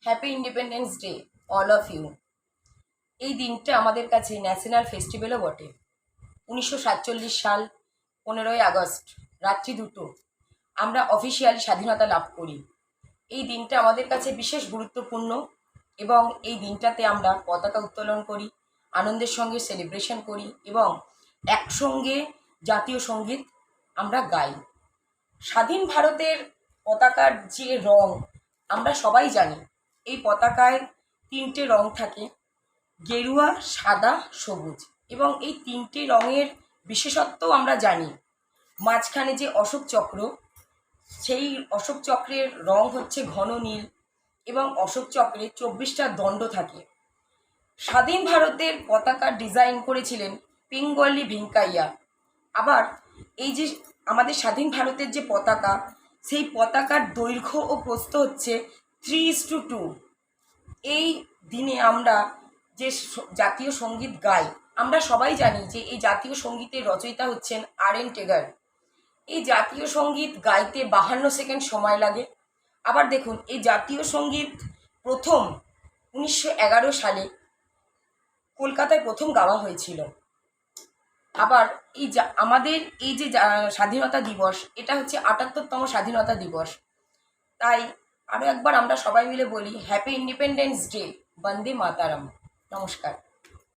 Happy independence day all of you. এই দিনটা আমাদের কাছে ন্যাশনাল ফেস্টিভ্যালও বটে। 1947 সাল 15ই আগস্ট রাত্রি 2টো আমরা অফিসিয়ালি স্বাধীনতা লাভ করি। এই দিনটা আমাদের কাছে বিশেষ গুরুত্বপূর্ণ এবং এই দিনটাতে আমরা পতাকা উত্তোলন করি, আনন্দের সঙ্গে সেলিব্রেশন করি এবং একসঙ্গে জাতীয় সঙ্গীত আমরা গাই। স্বাধীন ভারতের পতাকার যে রং আমরা সবাই জানি। এই পতাকায় 3টে রং থাকে, গেরুয়া, সাদা, সবুজ, এবং এই 3টে রঙের বিশেষত্বও আমরা জানি। মাঝখানে যে অশোক চক্র, সেই অশোক চক্রের রং হচ্ছে ঘন নীল এবং অশোক চক্রে 24টা দণ্ড থাকে। স্বাধীন ভারতের পতাকা ডিজাইন করেছিলেন পিঙ্গলি ভেঙ্কাইয়া। আবার এই যে আমাদের স্বাধীন ভারতের যে পতাকা, সেই পতাকার দৈর্ঘ্য ও প্রস্থ হচ্ছে 3:2। এই দিনে আমরা যে জাতীয় সঙ্গীত গাই, আমরা সবাই জানি যে এই জাতীয় সঙ্গীতের রচয়িতা হচ্ছেন আর.এন. টেগর। এই জাতীয় সঙ্গীত গাইতে 52 সেকেন্ড সময় লাগে। আবার দেখুন, এই জাতীয় সঙ্গীত প্রথম 1911 সালে কলকাতায় প্রথম গাওয়া হয়েছিল। আবার আমাদের এই যে স্বাধীনতা দিবস, এটা হচ্ছে 78তম স্বাধীনতা দিবস। তাই আরও একবার আমরা সবাই মিলে বলি হ্যাপি ইন্ডিপেন্ডেন্স ডে, বন্দে মাতারাম। নমস্কার।